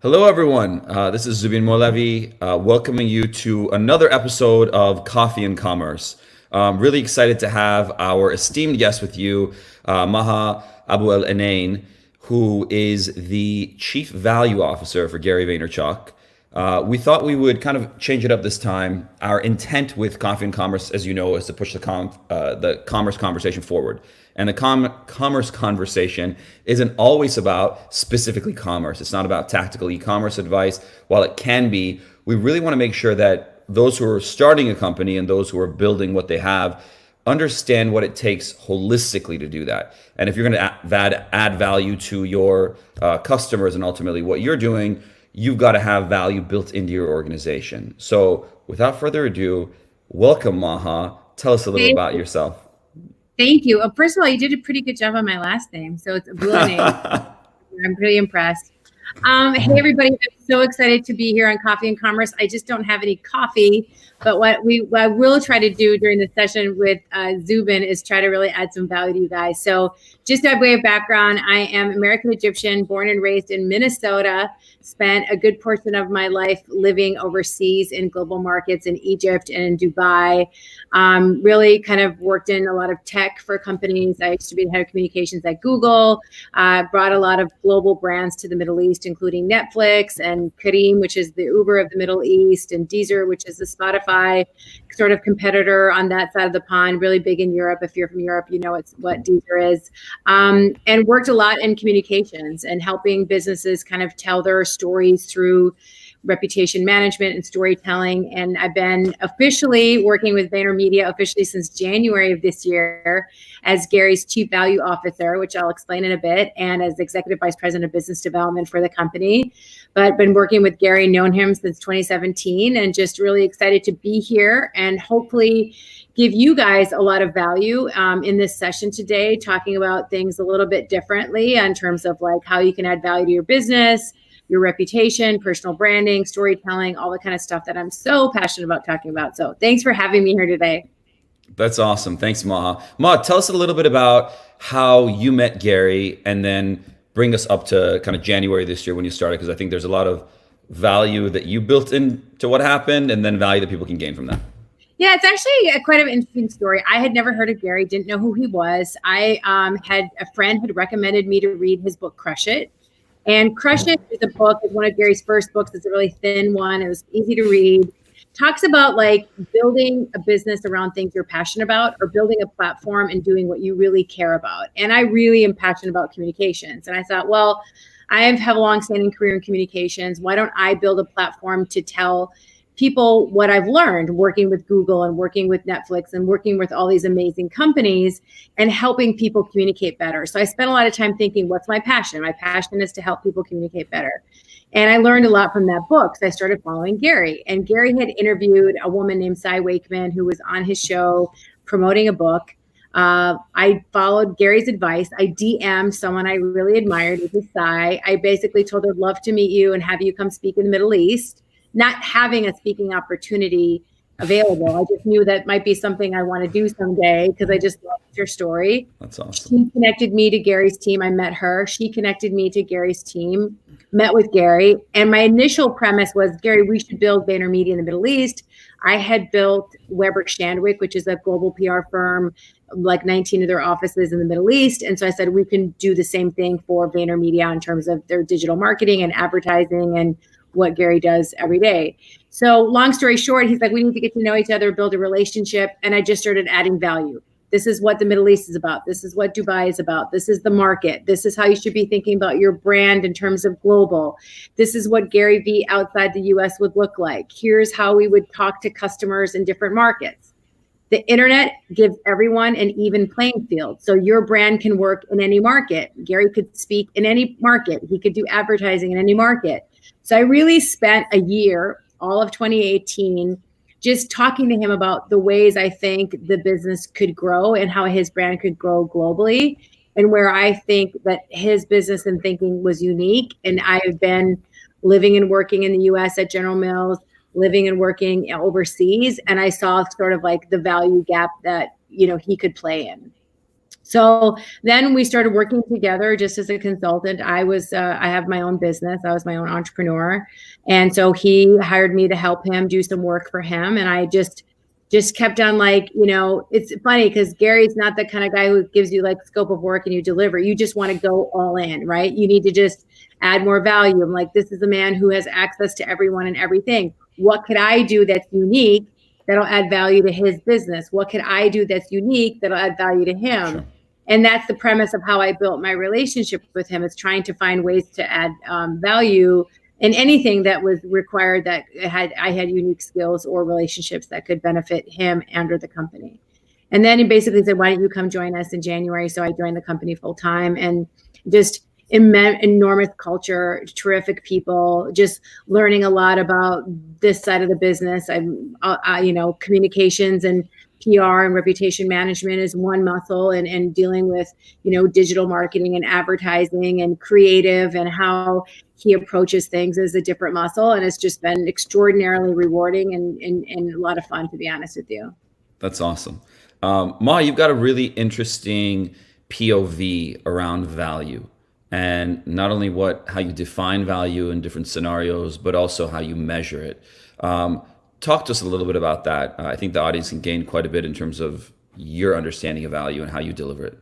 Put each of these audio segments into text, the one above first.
Hello, everyone. This is Zubin Mowlavi, welcoming you to another episode of Coffee and Commerce. Really excited to have our esteemed guest with you, Maha Abouelenein, who is the Chief Value Officer for Gary Vaynerchuk. We thought we would kind of change it up this time. Our intent with Coffee and Commerce, as you know, is to push the commerce conversation forward. And the commerce conversation isn't always about specifically commerce. It's not about tactical e-commerce advice. While it can be, we really want to make sure that those who are starting a company and those who are building what they have understand what it takes holistically to do that. And if you're going to add value to your customers and ultimately what you're doing, you've got to have value built into your organization. So without further ado, welcome, Maha. Tell us a little about yourself. Thank you. First of all, you did a pretty good job on my last name. So it's Abouelenein. I'm pretty impressed. Hey, everybody. I'm so excited to be here on Coffee and Commerce. I just don't have any coffee. But what I will try to do during the session with Zubin is try to really add some value to you guys. So just by way of background, I am American Egyptian, born and raised in Minnesota, spent a good portion of my life living overseas in global markets in Egypt and in Dubai. Really kind of worked in a lot of tech for companies. I used to be the head of communications at Google, brought a lot of global brands to the Middle East, including Netflix and Kareem, which is the Uber of the Middle East, and Deezer, which is the Spotify sort of competitor on that side of the pond, really big in Europe. If you're from Europe, you know it's what Deezer is. And worked a lot in communications and helping businesses kind of tell their stories through reputation management and storytelling. And I've been officially working with VaynerMedia officially since January of this year as Gary's Chief Value Officer, which I'll explain in a bit, and as Executive Vice President of Business Development for the company. But been working with Gary, known him since 2017, and just really excited to be here and hopefully give you guys a lot of value in this session today, talking about things a little bit differently in terms of like how you can add value to your business, your reputation, personal branding, storytelling, all the kind of stuff that I'm so passionate about talking about. So thanks for having me here today. That's awesome. Thanks, Maha. Maha, tell us a little bit about how you met Gary and then bring us up to kind of January this year when you started, because I think there's a lot of value that you built into what happened and then value that people can gain from that. Yeah, it's actually quite an interesting story. I had never heard of Gary, didn't know who he was. I had a friend had recommended me to read his book, Crush It. And Crush It is a book, it's one of Gary's first books. It's a really thin one. It was easy to read. Talks about like building a business around things you're passionate about or building a platform and doing what you really care about. And I really am passionate about communications. And I thought, well, I have a long-standing career in communications. Why don't I build a platform to tell people what I've learned working with Google and working with Netflix and working with all these amazing companies and helping people communicate better. So I spent a lot of time thinking, what's my passion? My passion is to help people communicate better. And I learned a lot from that book. So I started following Gary. And Gary had interviewed a woman named Cy Wakeman who was on his show promoting a book. I followed Gary's advice. I DM'd someone I really admired, which is Cy. I basically told her, I'd love to meet you and have you come speak in the Middle East. Not having a speaking opportunity available. I just knew that might be something I want to do someday because I just loved your story. That's awesome. She connected me to Gary's team. I met her. She connected me to Gary's team, met with Gary. And my initial premise was, Gary, we should build VaynerMedia in the Middle East. I had built Weber Shandwick, which is a global PR firm, like 19 of their offices in the Middle East. And so I said, we can do the same thing for VaynerMedia in terms of their digital marketing and advertising and what Gary does every day. So long story short, he's like, we need to get to know each other, build a relationship. And I just started adding value. This is what the Middle East is about. This is what Dubai is about. This is the market. This is how you should be thinking about your brand in terms of global. This is what Gary Vee outside the US would look like. Here's how we would talk to customers in different markets. The internet gives everyone an even playing field. So your brand can work in any market. Gary could speak in any market. He could do advertising in any market. So I really spent a year, all of 2018, just talking to him about the ways I think the business could grow and how his brand could grow globally and where I think that his business and thinking was unique. And I've been living and working in the US at General Mills, living and working overseas. And I saw sort of like the value gap that, he could play in. So then we started working together just as a consultant. I have my own business. I was my own entrepreneur. And so he hired me to help him do some work for him. And I just kept on like, it's funny because Gary's not the kind of guy who gives you like scope of work and you deliver. You just want to go all in, right? You need to just add more value. I'm like, this is a man who has access to everyone and everything. What could I do that's unique that'll add value to his business? What could I do that's unique that'll add value to him? Sure. And that's the premise of how I built my relationship with him, is trying to find ways to add value in anything that was required, that I had unique skills or relationships that could benefit him and or the company. And then he basically said, why don't you come join us in January? So I joined the company full time, and just enormous culture, terrific people, just learning a lot about this side of the business. Communications and PR and reputation management is one muscle, and dealing with, digital marketing and advertising and creative and how he approaches things is a different muscle. And it's just been extraordinarily rewarding and a lot of fun, to be honest with you. That's awesome. Ma, you've got a really interesting POV around value, and not only how you define value in different scenarios, but also how you measure it. Talk to us a little bit about that. I think the audience can gain quite a bit in terms of your understanding of value and how you deliver it.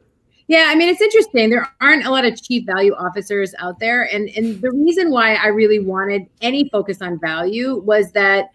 Yeah, I mean, it's interesting. There aren't a lot of chief value officers out there. And the reason why I really wanted any focus on value was that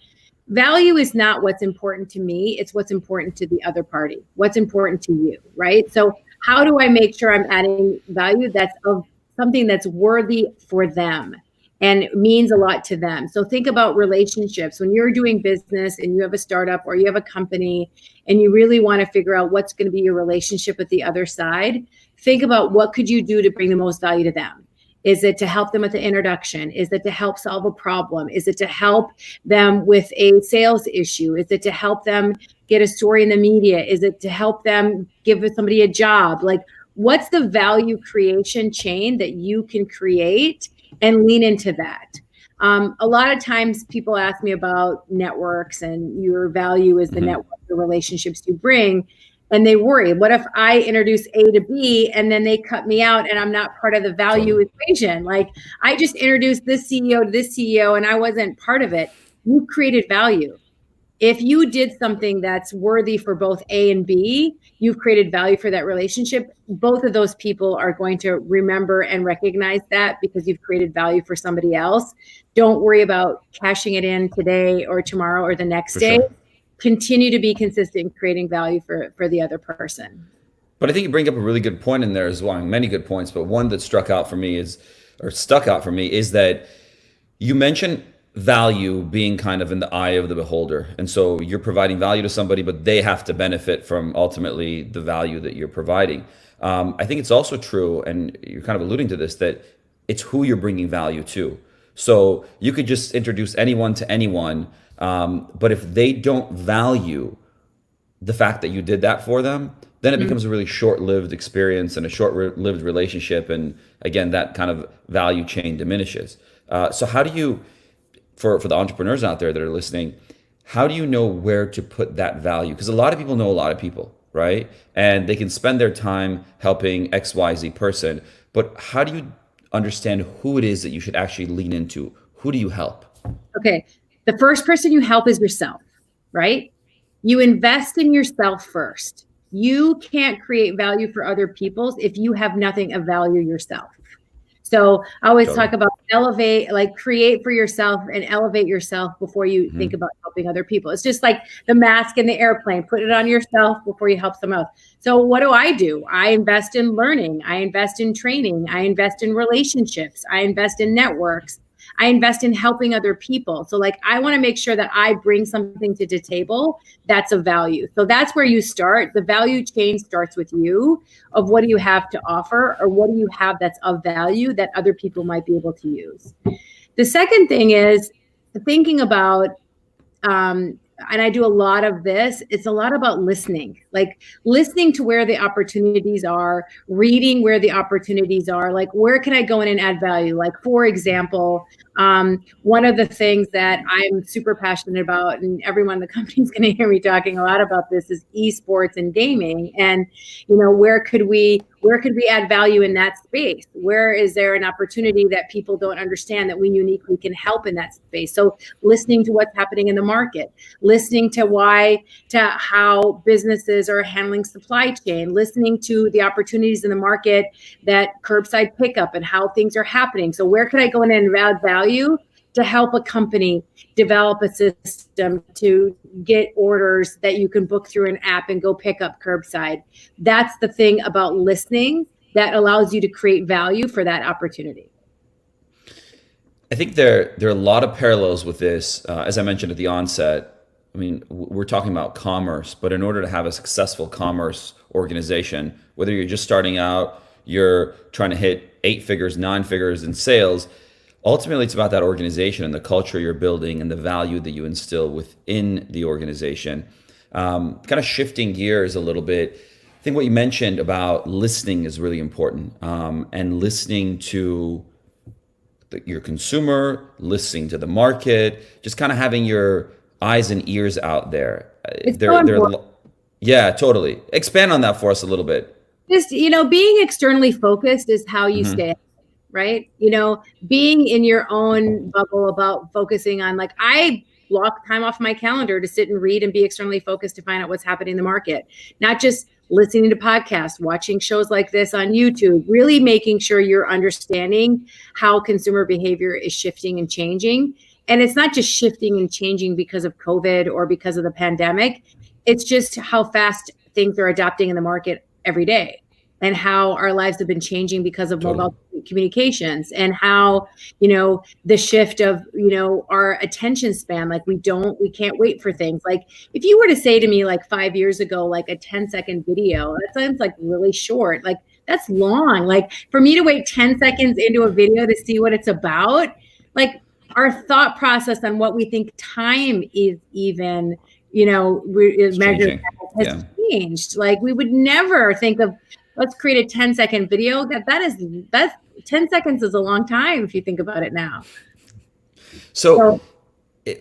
value is not what's important to me. It's what's important to the other party, what's important to you, right? So how do I make sure I'm adding value that's of something that's worthy for them and means a lot to them? So think about relationships. When you're doing business and you have a startup or you have a company and you really want to figure out what's going to be your relationship with the other side, think about what could you do to bring the most value to them. Is it to help them with the introduction? Is it to help solve a problem? Is it to help them with a sales issue? Is it to help them get a story in the media? Is it to help them give somebody a job? Like, what's the value creation chain that you can create and lean into that? A lot of times people ask me about networks and your value is the network, the relationships you bring. And they worry, what if I introduce A to B and then they cut me out and I'm not part of the value equation? Like, I just introduced this CEO to this CEO and I wasn't part of it. You created value. If you did something that's worthy for both A and B, you've created value for that relationship. Both of those people are going to remember and recognize that because you've created value for somebody else. Don't worry about cashing it in today or tomorrow or the next day. Sure. Continue to be consistent in creating value for the other person. But I think you bring up a really good point in there as well. Many good points, but one that stuck out for me is that you mentioned value being kind of in the eye of the beholder. And so you're providing value to somebody, but they have to benefit from ultimately the value that you're providing. I think it's also true, and you're kind of alluding to this, that it's who you're bringing value to. So you could just introduce anyone to anyone, but if they don't value the fact that you did that for them, then it becomes a really short-lived experience and a short-lived relationship. And again, that kind of value chain diminishes. So how do you, for the entrepreneurs out there that are listening, how do you know where to put that value? Because a lot of people know a lot of people, right? And they can spend their time helping XYZ person, but how do you understand who it is that you should actually lean into? Who do you help? Okay. The first person you help is yourself, right? You invest in yourself first. You can't create value for other people if you have nothing of value yourself. So I always talk about create for yourself and elevate yourself before you think about helping other people. It's just like the mask in the airplane, put it on yourself before you help someone else. So what do? I invest in learning. I invest in training. I invest in relationships. I invest in networks. I invest in helping other people. So I want to make sure that I bring something to the table that's of value. So that's where you start. The value chain starts with you, of what do you have to offer, or what do you have that's of value that other people might be able to use. The second thing is thinking about, and I do a lot of this, it's a lot about listening to where the opportunities are, reading where the opportunities are, where can I go in and add value? For example, One of the things that I'm super passionate about, and everyone in the company is going to hear me talking a lot about this, is esports and gaming. And where could we add value in that space? Where is there an opportunity that people don't understand that we uniquely can help in that space? So listening to what's happening in the market, listening to how businesses are handling supply chain, listening to the opportunities in the market, that curbside pickup and how things are happening. So where could I go in and add value to help a company develop a system to get orders that you can book through an app and go pick up curbside? That's the thing about listening that allows you to create value for that opportunity. I think there are a lot of parallels with this. As I mentioned at the onset, I mean, we're talking about commerce, but in order to have a successful commerce organization, whether you're just starting out, you're trying to hit 8 figures, 9 figures in sales, ultimately it's about that organization and the culture you're building and the value that you instill within the organization. Kind of shifting gears a little bit, I think what you mentioned about listening is really important, and listening to your consumer, listening to the market, just kind of having your eyes and ears out there. Yeah, totally. Expand on that for us a little bit. Just, being externally focused is how you stay, right? Being in your own bubble about focusing on, like, I block time off my calendar to sit and read and be externally focused to find out what's happening in the market, not just listening to podcasts, watching shows like this on YouTube, really making sure you're understanding how consumer behavior is shifting and changing. And it's not just shifting and changing because of COVID or because of the pandemic. It's just how fast things are adapting in the market every day, and how our lives have been changing because of mobile communications, and how, the shift of, our attention span, like we can't wait for things. Like if you were to say to me like 5 years ago, like a 10-second video, that sounds like really short. Like that's long. Like for me to wait 10 seconds into a video to see what it's about, like our thought process on what we think time is even, is measured has changed. Like we would never think of, let's create a 10-second video. That's 10 seconds is a long time if you think about it now. So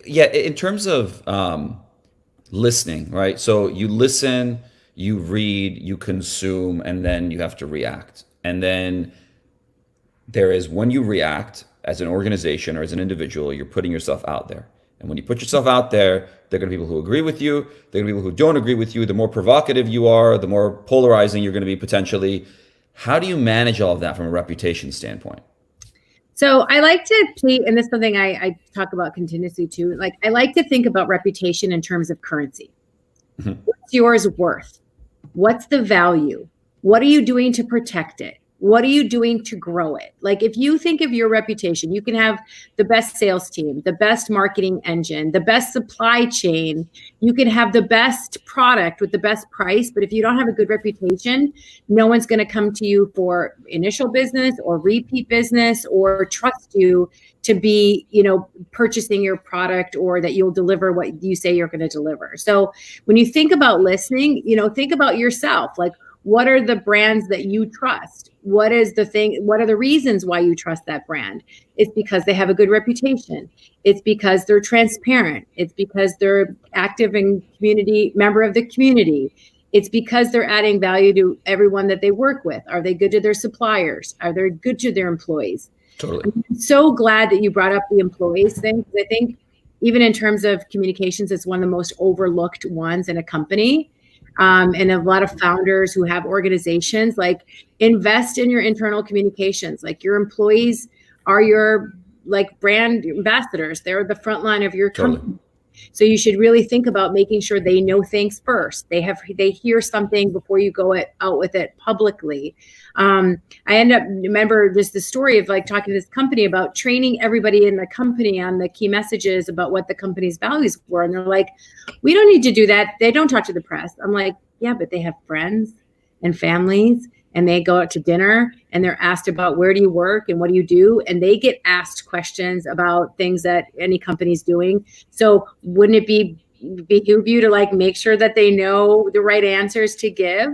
yeah, in terms of listening, right? So you listen, you read, you consume, and then you have to react. And then there is, when you react as an organization or as an individual, you're putting yourself out there. And when you put yourself out there, there are going to be people who agree with you. There are going to be people who don't agree with you. The more provocative you are, the more polarizing you're going to be potentially. How do you manage all of that from a reputation standpoint? So I like to treat, and this is something I talk about continuously too, like I like to think about reputation in terms of currency. What's yours worth? What's the value? What are you doing to protect it? What are you doing to grow it? Like if you think of your reputation, you can have the best sales team, the best marketing engine, the best supply chain. You can have the best product with the best price. But if you don't have a good reputation, no one's going to come to you for initial business or repeat business or trust you to be, purchasing your product, or that you'll deliver what you say you're going to deliver. So when you think about listening, think about yourself. Like, what are the brands that you trust? What is the thing? What are the reasons why you trust that brand? It's because they have a good reputation. It's because they're transparent. It's because they're active in community, member of the community. It's because they're adding value to everyone that they work with. Are they good to their suppliers? Are they good to their employees? Totally. I'm so glad that you brought up the employees thing, because I think even in terms of communications, it's one of the most overlooked ones in a company. And a lot of founders who have organizations, like, invest in your internal communications. Like, your employees are your brand ambassadors. They're the front line of your company. So you should really think about making sure they know things first. They hear something before you go out with it publicly. I remember just the story of talking to this company about training everybody in the company on the key messages about what the company's values were. And they're like, we don't need to do that. They don't talk to the press. I'm like, yeah, but they have friends and families, and they go out to dinner and they're asked about, where do you work and what do you do? And they get asked questions about things that any company's doing. So wouldn't it behoove you to make sure that they know the right answers to give?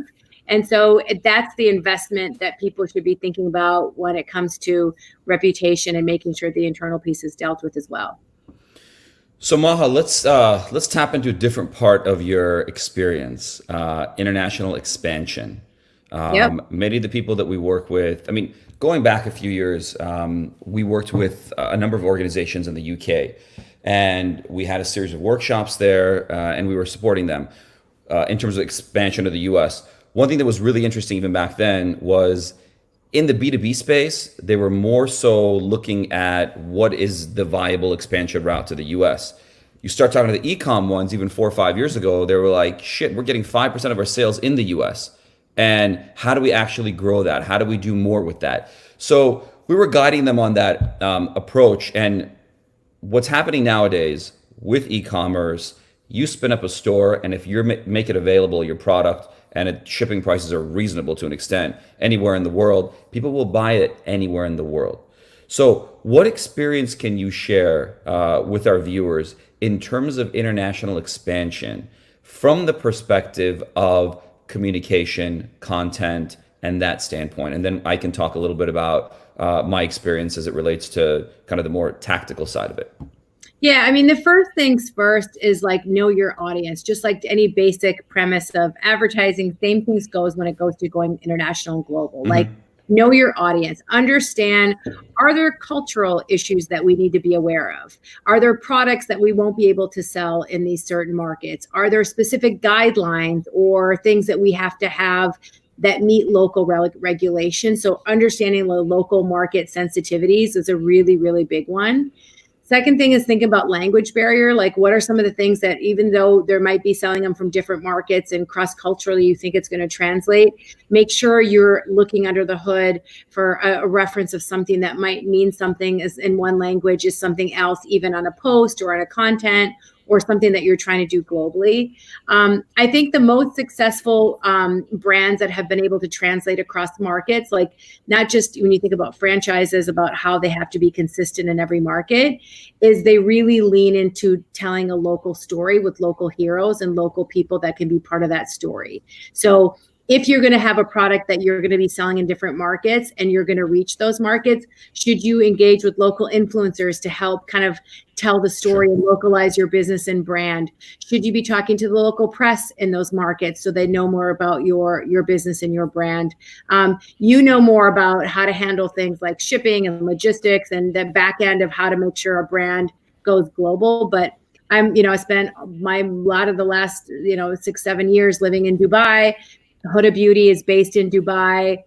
And so that's the investment that people should be thinking about when it comes to reputation and making sure the internal piece is dealt with as well. So Maha, let's tap into a different part of your experience, international expansion. Yep. Many of the people that we work with, I mean, going back a few years, we worked with a number of organizations in the UK, and we had a series of workshops there, and we were supporting them in terms of expansion of the US. One thing that was really interesting even back then was in the B2B space, they were more so looking at what is the viable expansion route to the US. You start talking to the e-com ones even 4 or 5 years ago, they were like, shit, we're getting 5% of our sales in the US. And how do we actually grow that? How do we do more with that? So we were guiding them on that approach. And what's happening nowadays with e-commerce, you spin up a store, and if you make it available, your product, and shipping prices are reasonable to an extent anywhere in the world, people will buy it anywhere in the world. So what experience can you share with our viewers in terms of international expansion from the perspective of communication, content, and that standpoint? And then I can talk a little bit about my experience as it relates to kind of the more tactical side of it. Yeah, I mean, the first things first is like know your audience. Just like any basic premise of advertising, same things goes when it goes to going international and global. Mm-hmm. Like know your audience. Understand, are there cultural issues that we need to be aware of? Are there products that we won't be able to sell in these certain markets? Are there specific guidelines or things that we have to have that meet local regulations? So understanding the local market sensitivities is a really, really big one. Second thing is think about language barrier. Like what are some of the things that even though there might be selling them from different markets and cross-culturally, you think it's going to translate, make sure you're looking under the hood for a reference of something that might mean something is in one language is something else, even on a post or on a content or something that you're trying to do globally. I think the most successful brands that have been able to translate across markets, like not just when you think about franchises, about how they have to be consistent in every market, is they really lean into telling a local story with local heroes and local people that can be part of that story. So if you're going to have a product that you're going to be selling in different markets and you're going to reach those markets, should you engage with local influencers to help kind of tell the story and localize your business and brand? Should you be talking to the local press in those markets so they know more about your business and your brand? You know more about how to handle things like shipping and logistics and the back end of how to make sure a brand goes global. But I spent a lot of the last, 6-7 years living in Dubai. Huda Beauty is based in Dubai.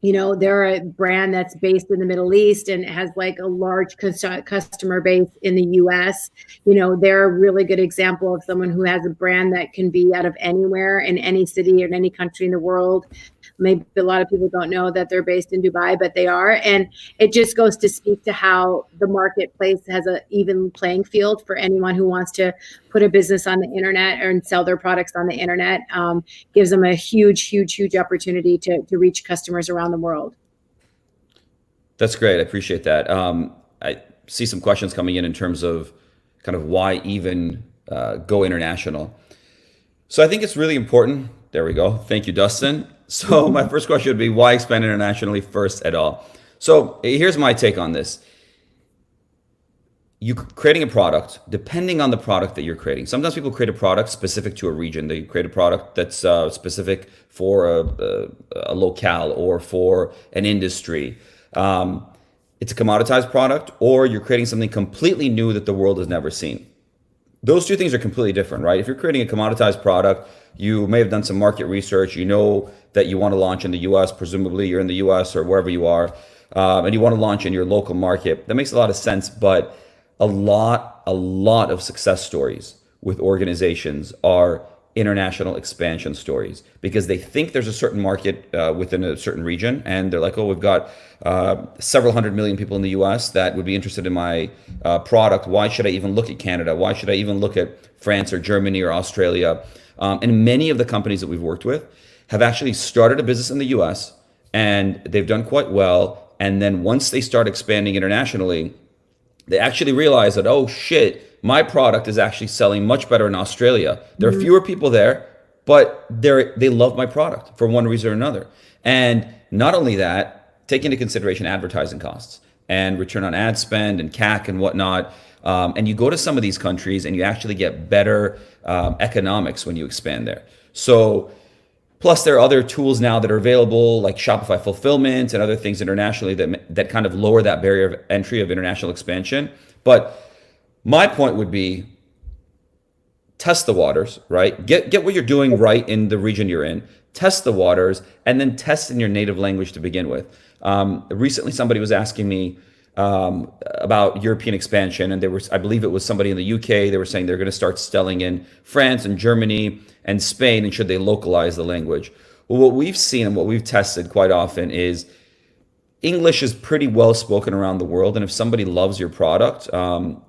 They're a brand that's based in the Middle East and has like a large customer base in the US. They're a really good example of someone who has a brand that can be out of anywhere in any city or in any country in the world. Maybe a lot of people don't know that they're based in Dubai, but they are. And it just goes to speak to how the marketplace has an even playing field for anyone who wants to put a business on the internet and sell their products on the internet. Gives them a huge, huge, huge opportunity to reach customers around the world. That's great. I appreciate that. I see some questions coming in terms of kind of why even go international. So I think it's really important. There we go. Thank you, Dustin. So my first question would be, why expand internationally first at all? So here's my take on this. You creating a product, depending on the product that you're creating. Sometimes people create a product specific to a region. They create a product that's specific for a locale or for an industry. It's a commoditized product, or you're creating something completely new that the world has never seen. Those two things are completely different, right? If you're creating a commoditized product, you may have done some market research. You know that you want to launch in the US, presumably you're in the US or wherever you are, and you want to launch in your local market. That makes a lot of sense, but a lot of success stories with organizations are international expansion stories because they think there's a certain market within a certain region, and they're like, oh, we've got several hundred million people in the US that would be interested in my product. Why should I even look at Canada? Why should I even look at France or Germany or Australia? And many of the companies that we've worked with have actually started a business in the US and they've done quite well. And then once they start expanding internationally, they actually realize that, oh shit, my product is actually selling much better in Australia. There are fewer people there, but they love my product for one reason or another. And not only that, take into consideration advertising costs and return on ad spend and CAC and whatnot. And you go to some of these countries and you actually get better economics when you expand there. So plus, there are other tools now that are available, like Shopify fulfillment and other things internationally that kind of lower that barrier of entry of international expansion. But my point would be, test the waters, right? Get what you're doing right in the region you're in. Test the waters, and then test in your native language to begin with. Recently, somebody was asking me about European expansion, and I believe it was somebody in the UK. They were saying they're going to start selling in France and Germany and Spain, and should they localize the language? Well, what we've seen and what we've tested quite often is English is pretty well spoken around the world, and if somebody loves your product,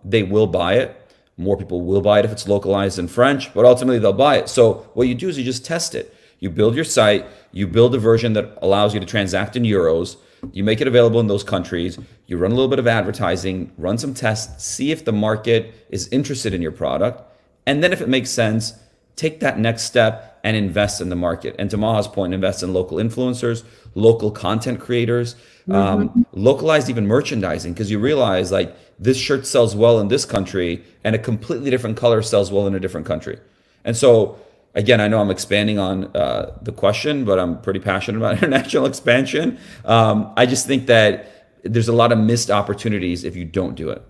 they will buy it. More people will buy it if it's localized in French, but ultimately they'll buy it. So what you do is you just test it. You build your site, you build a version that allows you to transact in euros, you make it available in those countries, you run a little bit of advertising, run some tests, see if the market is interested in your product, and then if it makes sense, take that next step and invest in the market. And to Maha's point, invest in local influencers, local content creators, localized even merchandising, because you realize like this shirt sells well in this country and a completely different color sells well in a different country. And so again, I know I'm expanding on the question, but I'm pretty passionate about international expansion. I just think that there's a lot of missed opportunities if you don't do it.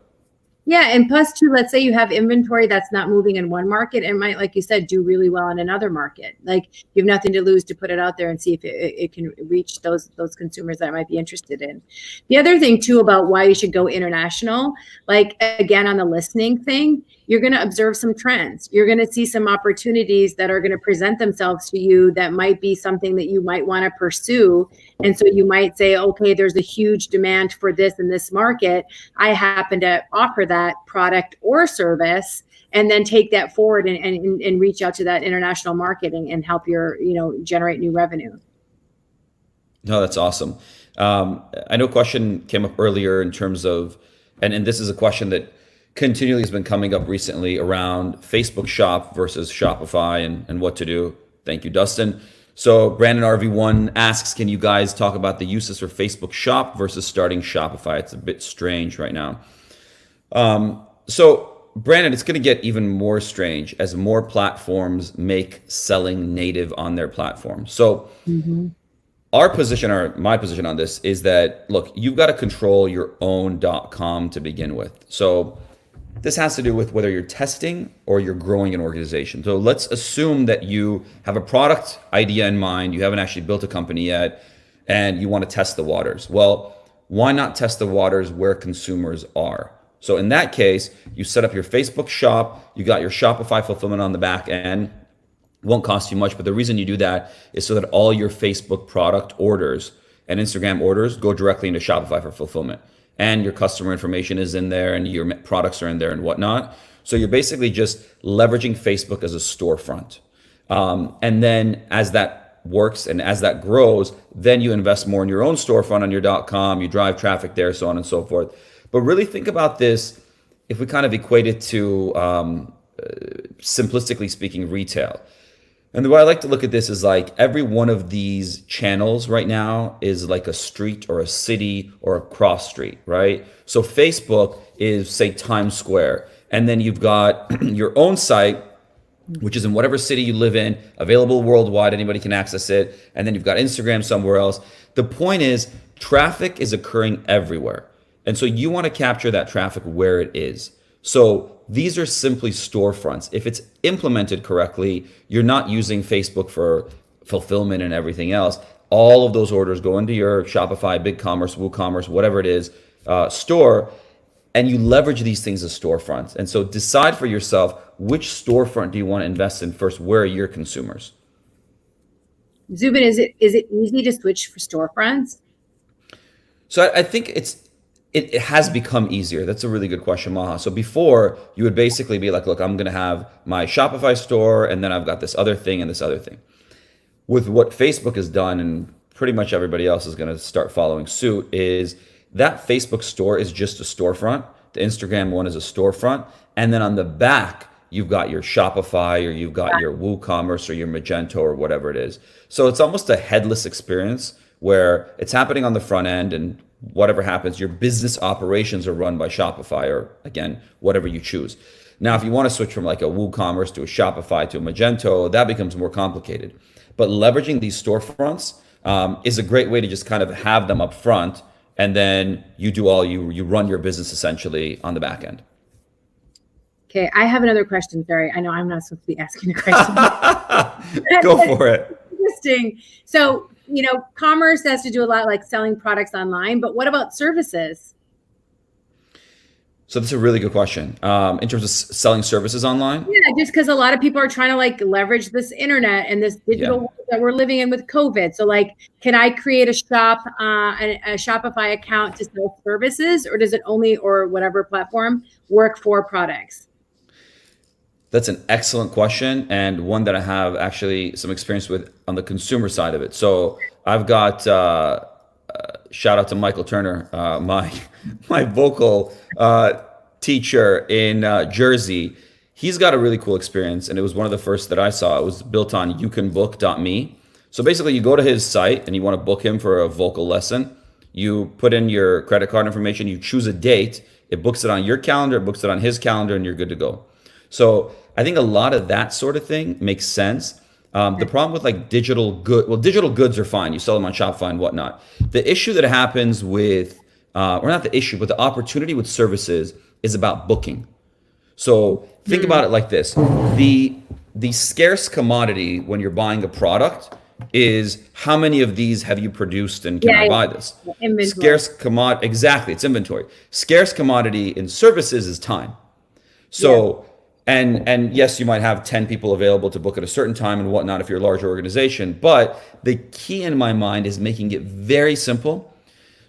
Yeah, and plus too, let's say you have inventory that's not moving in one market and might, like you said, do really well in another market. Like you have nothing to lose to put it out there and see if it can reach those consumers that might be interested in. The other thing too about why you should go international, like again on the listening thing, you're going to observe some trends. You're going to see some opportunities that are going to present themselves to you that might be something that you might want to pursue. And so you might say, okay, there's a huge demand for this in this market. I happen to offer that product or service, and then take that forward and reach out to that international marketing and help generate new revenue. No, that's awesome. I know a question came up earlier in terms of, and this is a question that continually has been coming up recently around Facebook Shop versus Shopify and what to do. Thank you, Dustin. So Brandon RV1 asks, can you guys talk about the uses for Facebook Shop versus starting Shopify? It's a bit strange right now. So Brandon, it's going to get even more strange as more platforms make selling native on their platform. So our position, or my position on this is that, look, you've got to control your own .com to begin with. So this has to do with whether you're testing or you're growing an organization. So let's assume that you have a product idea in mind, you haven't actually built a company yet, and you want to test the waters. Well, why not test the waters where consumers are? So in that case, you set up your Facebook shop, you got your Shopify fulfillment on the back end. Won't cost you much, but the reason you do that is so that all your Facebook product orders and Instagram orders go directly into Shopify for fulfillment. And your customer information is in there and your products are in there and whatnot. So you're basically just leveraging Facebook as a storefront. And then as that works and as that grows, then you invest more in your own storefront on your .com, you drive traffic there, so on and so forth. But really think about this, if we kind of equate it to, simplistically speaking, retail. And the way I like to look at this is like every one of these channels right now is like a street or a city or a cross street, right? So Facebook is, say, Times Square. And then you've got your own site, which is in whatever city you live in, available worldwide, anybody can access it. And then you've got Instagram somewhere else. The point is, traffic is occurring everywhere. And so you want to capture that traffic where it is. So these are simply storefronts. If it's implemented correctly, you're not using Facebook for fulfillment and everything else. All of those orders go into your Shopify, BigCommerce, WooCommerce, whatever it is, store, and you leverage these things as storefronts. And so decide for yourself, which storefront do you want to invest in first? Where are your consumers? Zubin, is it easy to switch for storefronts? So I think it has become easier. That's a really good question, Maha. So before, you would basically be like, look, I'm going to have my Shopify store, and then I've got this other thing and this other thing. With what Facebook has done, and pretty much everybody else is going to start following suit, is that Facebook store is just a storefront. The Instagram one is a storefront. And then on the back, you've got your Shopify, or you've got your WooCommerce or your Magento or whatever it is. So it's almost a headless experience where it's happening on the front end, and whatever happens, your business operations are run by Shopify, or again, whatever you choose. Now, if you want to switch from like a WooCommerce to a Shopify to a Magento, that becomes more complicated. But leveraging these storefronts is a great way to just kind of have them up front, and then you do all you run your business essentially on the back end. Okay, I have another question. Sorry, I know I'm not supposed to be asking a question. Go for it. Interesting. So, commerce has to do a lot like selling products online, but what about services? So that's a really good question. In terms of selling services online? Yeah, just because a lot of people are trying to like leverage this internet and this digital world that we're living in with COVID. So like, can I create a Shopify account to sell services, or does it only, or whatever platform, work for products? That's an excellent question, and one that I have actually some experience with on the consumer side of it. So I've got shout out to Michael Turner, my vocal teacher in Jersey. He's got a really cool experience, and it was one of the first that I saw. It was built on youcanbook.me. So basically, you go to his site and you want to book him for a vocal lesson. You put in your credit card information, you choose a date, it books it on your calendar, it books it on his calendar, and you're good to go. So I think a lot of that sort of thing makes sense. The problem with like digital goods are fine. You sell them on Shopify and whatnot. The issue that happens with, or not the issue, but the opportunity with services is about booking. So think about it like this. The scarce commodity when you're buying a product is how many of these have you produced, and can I buy this? Inventory. Scarce commodity, exactly, it's inventory. Scarce commodity in services is time. So and yes, you might have 10 people available to book at a certain time and whatnot if you're a larger organization, but the key in my mind is making it very simple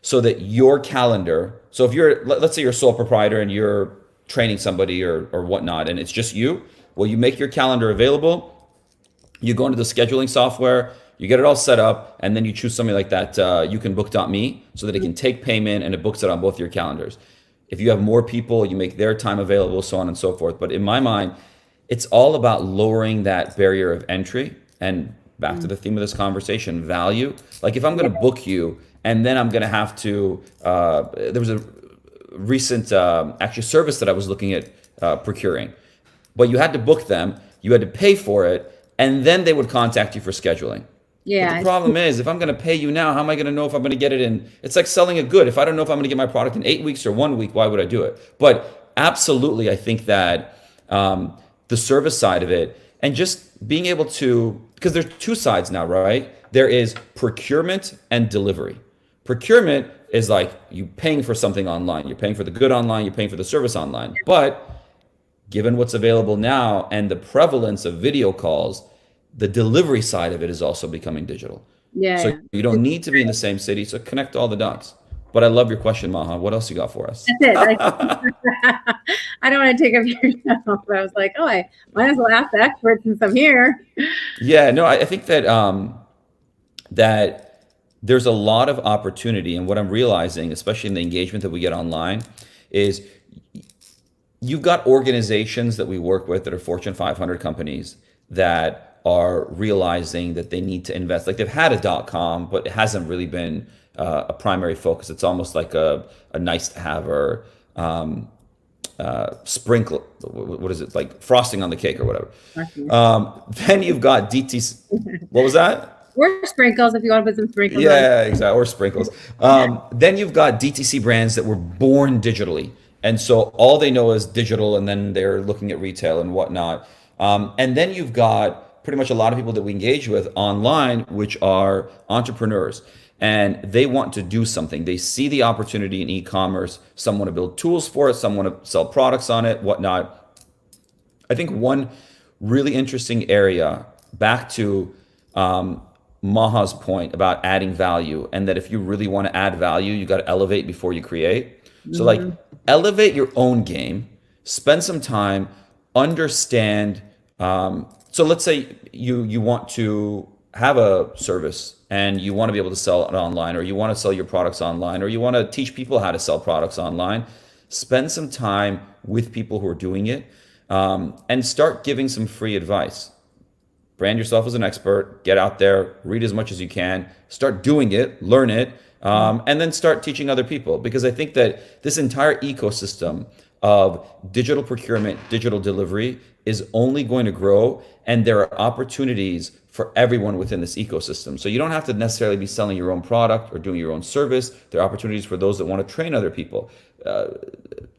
so that your calendar, so if you're, let's say you're a sole proprietor and you're training somebody or whatnot, and it's just you, well, you make your calendar available, you go into the scheduling software, you get it all set up, and then you choose something like that, youcanbook.me, so that it can take payment and it books it on both your calendars. If you have more people, you make their time available, so on and so forth. But in my mind, it's all about lowering that barrier of entry. And back to the theme of this conversation, value. Like if I'm going to book you, and then I'm going to have to, there was a recent actually service that I was looking at procuring. But you had to book them, you had to pay for it, and then they would contact you for scheduling. Yeah. But the problem is, if I'm going to pay you now, how am I going to know if I'm going to get it in? It's like selling a good. If I don't know if I'm going to get my product in 8 weeks or 1 week, why would I do it? But absolutely, I think that the service side of it, and just being able to, because there's two sides now, right? There is procurement and delivery. Procurement is like you paying for something online. You're paying for the good online, you're paying for the service online. But given what's available now and the prevalence of video calls, the delivery side of it is also becoming digital. So you don't need to be in the same city. So connect all the dots. But I love your question, Maha. What else you got for us? That's it. I don't want to take up your time, but I was like, oh, I might as well ask the expert since I'm here. Yeah, no, I think that that there's a lot of opportunity. And what I'm realizing, especially in the engagement that we get online, is you've got organizations that we work with that are Fortune 500 companies that are realizing that they need to invest. Like they've had a .com, but it hasn't really been a primary focus. It's almost like a nice to have, or sprinkle. What is it, like frosting on the cake or whatever? Then you've got DTC. What was that? Or sprinkles if you want to put some sprinkles. Yeah, exactly. Or sprinkles. Then you've got DTC brands that were born digitally, and so all they know is digital, and then they're looking at retail and whatnot. And then you've got pretty much a lot of people that we engage with online, which are entrepreneurs, and they want to do something. They see the opportunity in e-commerce. Some want to build tools for it. Some want to sell products on it, whatnot. I think one really interesting area, back to Maha's point about adding value, and that if you really want to add value, you got to elevate before you create. So like elevate your own game, spend some time, understand. So let's say you want to have a service and you want to be able to sell it online, or you want to sell your products online, or you want to teach people how to sell products online. Spend some time with people who are doing it. and start giving some free advice. Brand yourself as an expert, get out there, read as much as you can, start doing it, learn it, and then start teaching other people. Because I think that this entire ecosystem of digital procurement, digital delivery is only going to grow, and there are opportunities for everyone within this ecosystem. So you don't have to necessarily be selling your own product or doing your own service. There are opportunities for those that want to train other people.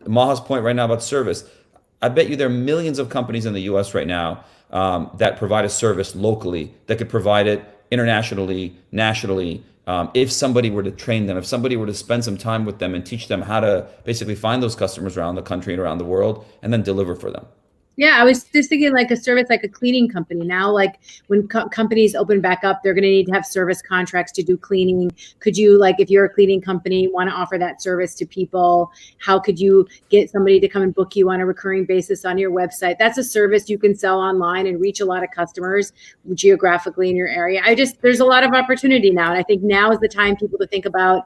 Maha's point right now about service, I bet you there are millions of companies in the US right now that provide a service locally that could provide it internationally, nationally. If somebody were to train them, if somebody were to spend some time with them and teach them how to basically find those customers around the country and around the world and then deliver for them. Yeah, I was just thinking like a service, like a cleaning company. Now, like when companies open back up, they're going to need to have service contracts to do cleaning. Could you, like, if you're a cleaning company, want to offer that service to people? How could you get somebody to come and book you on a recurring basis on your website? That's a service you can sell online and reach a lot of customers geographically in your area. There's a lot of opportunity now. And I think now is the time people to think about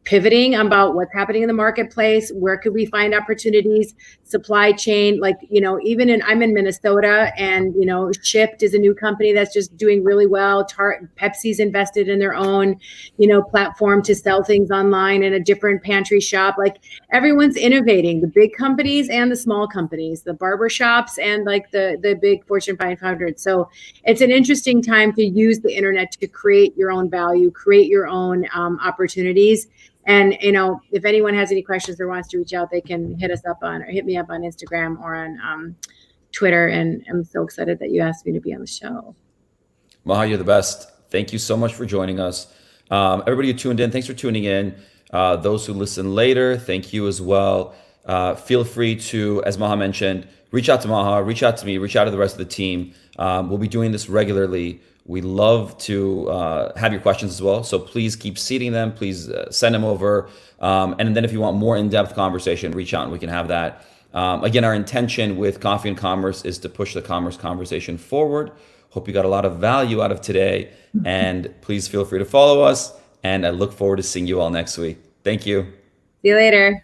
pivoting about what's happening in the marketplace. Where could we find opportunities? Supply chain, like, I'm in Minnesota, and, Shipt is a new company that's just doing really well. Pepsi's invested in their own, platform to sell things online in a different pantry shop. Like, everyone's innovating, the big companies and the small companies, the barber shops and like the big Fortune 500. So it's an interesting time to use the internet to create your own value, create your own opportunities. And, if anyone has any questions or wants to reach out, they can hit me up on Instagram or on Twitter. And I'm so excited that you asked me to be on the show. Maha, you're the best. Thank you so much for joining us. Everybody who tuned in, thanks for tuning in. Those who listen later, thank you as well. Feel free to, as Maha mentioned, reach out to Maha, reach out to me, reach out to the rest of the team. We'll be doing this regularly. We love to have your questions as well. So please keep seeding them. Please send them over. And then if you want more in-depth conversation, reach out and we can have that. Again, our intention with Coffee and Commerce is to push the commerce conversation forward. Hope you got a lot of value out of today. And please feel free to follow us. And I look forward to seeing you all next week. Thank you. See you later.